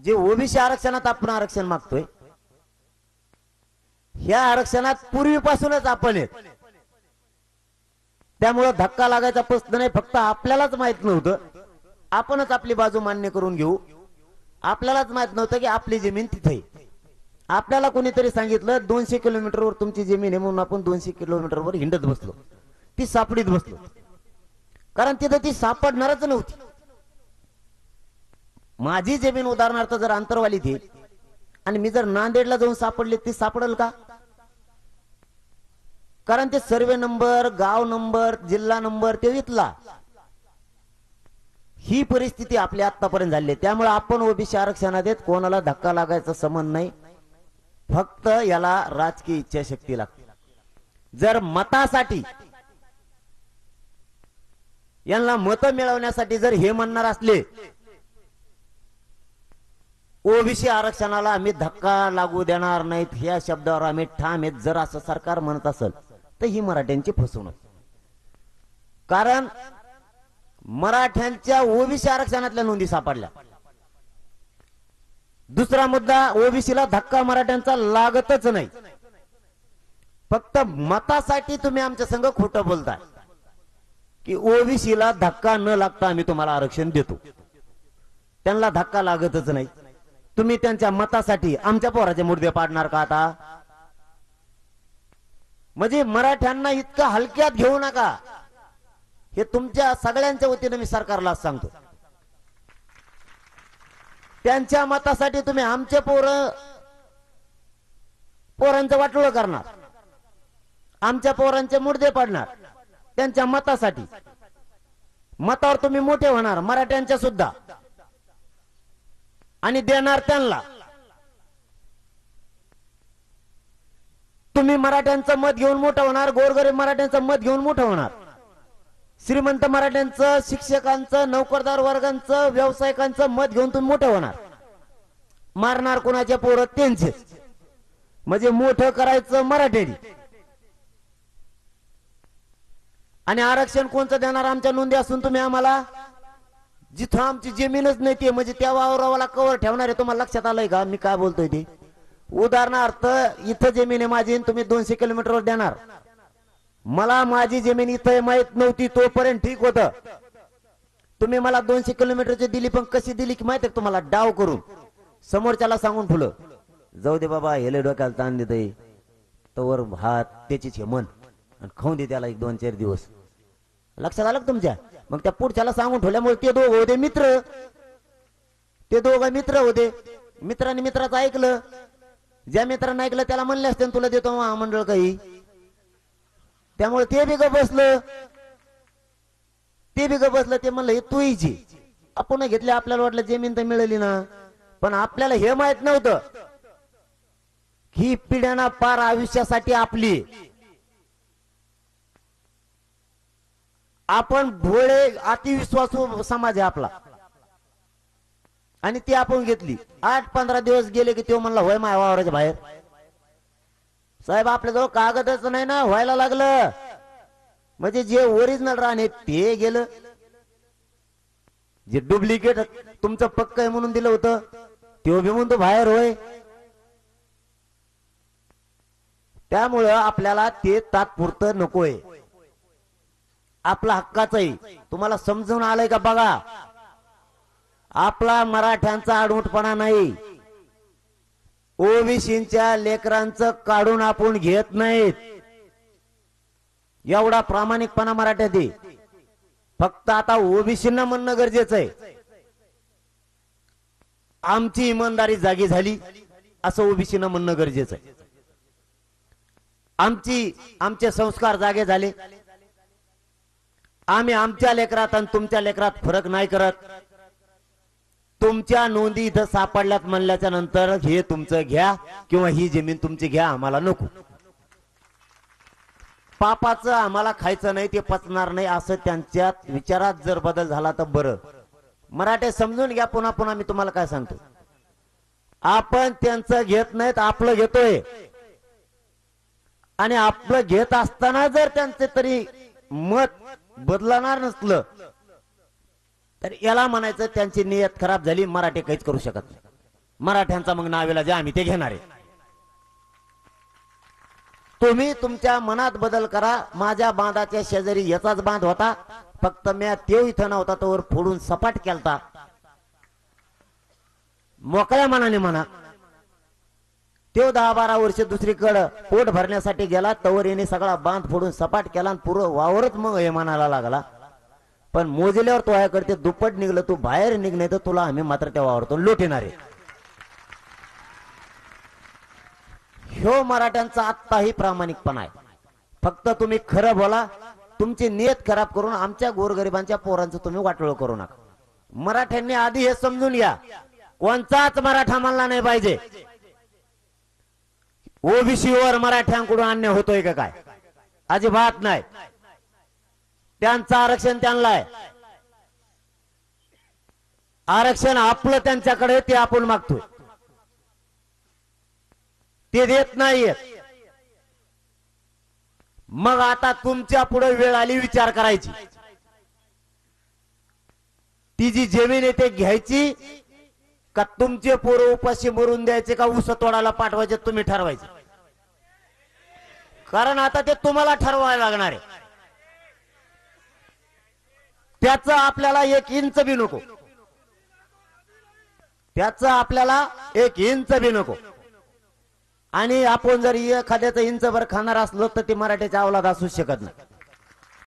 जे ओबीसी आरक्षणात आपण आरक्षण मागतोय, ह्या आरक्षणात पूर्वीपासूनच आपण आहेत. त्यामुळे धक्का लागायचा प्रश्न नाही. फक्त आपल्यालाच माहित नव्हतं, आपणच आपली बाजू मान्य करून घेऊ. आपल्यालाच माहित नव्हतं की आपली जमीन तिथे. आपल्याला कोणीतरी सांगितलं 200 किलोमीटरवर तुमची जमीन आहे म्हणून आपण 200 किलोमीटरवर हिंडत बसलो, ती सापडीत बसलो. कारण तिथं ती सापडणारच नव्हती. माझी जमीन उदाहरणार्थ जर अंतरवालीत आहे आणि मी जर नांदेडला जाऊन सापडले, ती सापडेल का? कारण ते सर्वे नंबर, गाव नंबर, जिल्हा नंबर ते इथला. ही परिस्थिती आपली आतापर्यंत झाली. त्यामुळे आपण ओबीसी आरक्षणात येत, कोणाला धक्का लागायचा संबंध नाही. फक्त याला राजकीय इच्छाशक्ती लागते. जर मतासाठी, यांना मत मिळवण्यासाठी जर हे म्हणणार असले ओबीसी आरक्षणाला आम्ही धक्का लागू देणार नाहीत, ह्या शब्दावर आम्ही ठाम आहेत, जर असं सरकार म्हणत असेल तर ही मराठ्यांची फसवणूक. कारण मराठ्यांच्या ओबीसी आरक्षणातल्या नोंदी सापडल्या. दुसरा मुद्दा, ओबीसीला धक्का मराठ्यांचा लागतच नाही. फक्त मतासाठी तुम्ही आमच्या संग खोटं बोलताय की ओबीसीला धक्का न लागता आम्ही तुम्हाला आरक्षण देतो. त्यांना धक्का लागतच नाही. तुम्ही त्यांच्या मतासाठी आमच्या पोराचे मुर्दे पाडणार का आता? म्हणजे मराठ्यांना इतकं हलक्यात घेऊ नका, हे तुमच्या सगळ्यांच्या वतीने मी सरकारला सांगतो. त्यांच्या मतासाठी तुम्ही आमचे पोरांचं वाटोळं करणार, आमच्या पोरांचे मुर्दे पाडणार त्यांच्या मतासाठी. मतावर तुम्ही मोठे होणार मराठ्यांच्या सुद्धा, आणि देणार त्यांना. तुम्ही मराठ्यांचं मत घेऊन मोठं होणार, गोरगरीब मराठ्यांचं मत घेऊन मोठं होणार, श्रीमंत मराठ्यांचं, शिक्षकांचं, नोकरदार वर्गांचं, व्यावसायिकांचं मत घेऊन तुम्ही मोठं होणार. मारणार कोणाच्या पोरं त्यांचे. म्हणजे मोठं करायचं मराठ्यांनी. आणि आरक्षण कोणतं देणार? आमच्या नोंदी असून तुम्ही आम्हाला, जिथं आमची जमीनच नाही ते, म्हणजे त्या वावरावाला कवर ठेवणार आहे. तुम्हाला लक्षात आलंय का मी काय बोलतोय ते? उदाहरणार्थ इथं जमीन आहे माझी, तुम्ही 200 किलोमीटरवर देणार. मला माझी जमीन इथं माहित नव्हती तोपर्यंत ठीक होतं. तुम्ही मला 200 किलोमीटरची दिली, पण कशी दिली की माहिती तुम्हाला? डाव करून, समोरच्याला सांगून ठेवलं, जाऊ दे बाबा हेले डोक्याला ताण देतय, तोवर हात त्याचीच हे मन, आणि खाऊन दे त्याला 1-2-4 दिवस. लक्षात आलं तुमच्या? मग त्या पुढच्याला सांगून ठेवल्यामुळे ते दोघं होते मित्र. ते दोघं मित्र होते. मित्रांनी मित्राचं ऐकलं. ज्या मित्रांनी ऐकलं त्याला म्हणले असते तुला देतो महामंडळ काही. त्यामुळे ते बी गप बसलं. ते म्हणलं हे तू इची आपण घेतले. आपल्याला वाटलं जमीन तर मिळाली ना, पण आपल्याला हे माहित नव्हतं ही पिढ्यांना पार आयुष्यासाठी आपली. आपण भोळे अतिविश्वासू समाज आहे आपला, आणि ती आपण घेतली. 8-15 दिवस गेले की तो म्हणला होय माय वावराच्या बाहेर. साहेब आपल्याजवळ कागदच नाही ना, व्हायला लागलं. म्हणजे जे ओरिजिनल राहणे ते गेलं, जे डुप्लिकेट तुमचं पक्क आहे म्हणून दिलं होतं ते बी म्हणतो बाहेर होय. त्यामुळं आपल्याला ते तात्पुरतं नकोय. आपला हक्काचं आहे. तुम्हाला समजून आलंय का बघा? आपला मराठ्यांचा आडमुठपणा नाही. ओबीसींच्या लेकरांचं काढून आपण घेत नाहीत. एवढा प्रामाणिकपणा मराठ्यात आहे. फक्त आता ओबीसींना म्हणणं गरजेचं आहे आमची इमानदारी जागी झाली, असं ओबीसींना म्हणणं गरजेचं आहे. आमचे संस्कार जागे झाले. आम्ही आमच्या लेकरात आणि तुमच्या लेकरात फरक नाही करत. तुमच्या नोंदी इथं सापडल्यात म्हणल्याच्या नंतर हे तुमचं घ्या किंवा ही जमीन तुमची घ्या, आम्हाला नको. पापाचं आम्हाला खायचं नाही, ते पचणार नाही, असं त्यांच्या विचारात जर बदल झाला तर बरं. मराठे समजून घ्या. पुन्हा पुन्हा मी तुम्हाला काय सांगतो, आपण त्यांचं घेत नाहीत, आपलं घेतोय. आणि आपलं घेत असताना जर त्यांचे तरी मत बदलणार नसलं तर याला म्हणायचं त्यांची नियत खराब झाली. मराठी काहीच करू शकत नाही. मराठ्यांचा मग नावेला जे आम्ही ते घेणार आहे. तुम्ही तुमच्या मनात बदल करा. माझ्या बांधाच्या शेजारी याचाच बांध होता, फक्त म्या तेव इथं नव्हता तोवर फोडून सपाट केलता. मोकळ्या मनाने म्हणा. तेव 10-12 वर्ष दुसरीकडे पोट भरण्यासाठी गेला, तवर येणे सगळा बांध फोडून सपाट केला आणि पुरं वावरच मग हे म्हणायला लागला. पण मोजल्यावर तो करते दुप्पट निघलं, तू बाहेर निघणे तर तुला आम्ही मात्र त्या वावरतून लुटिणार आहे. ह्यो मराठ्यांचा आत्ताही प्रामाणिकपणा आहे. फक्त तुम्ही खरं बोला. तुमची नियत खराब करून आमच्या गोरगरिबांच्या पोरांचं तुम्ही वाटोळ करू नका. मराठ्यांनी आधी हे समजून घ्या, कोणताच मराठा मानला नाही पाहिजे. ओबीसी वर मराठ्यांकडून अन्याय होतोय का काय? अजिबात नाही. त्यांचं आरक्षण त्यांना आहे. आरक्षण आपलं त्यांच्याकडे, ते आपण मागतोय, ते देत नाहीये. मग आता तुमच्या पुढे वेळ आली विचार करायची. ती जी जमीन आहे ते घ्यायची का तुमचे पोरं उपाशी मरून द्यायचे का ऊस तोडायला पाठवायचे तुम्ही ठरवायचे. कारण आता ते तुम्हाला ठरवायला लागणार आहे. त्याचं आपल्याला 1 इंच बी नको. त्याचं आपल्याला 1 इंच बी नको. आणि आपण जर एखाद्याचं इंचभर खाणार असलो तर ती मराठीच्या अवलाद असू शकत नाही.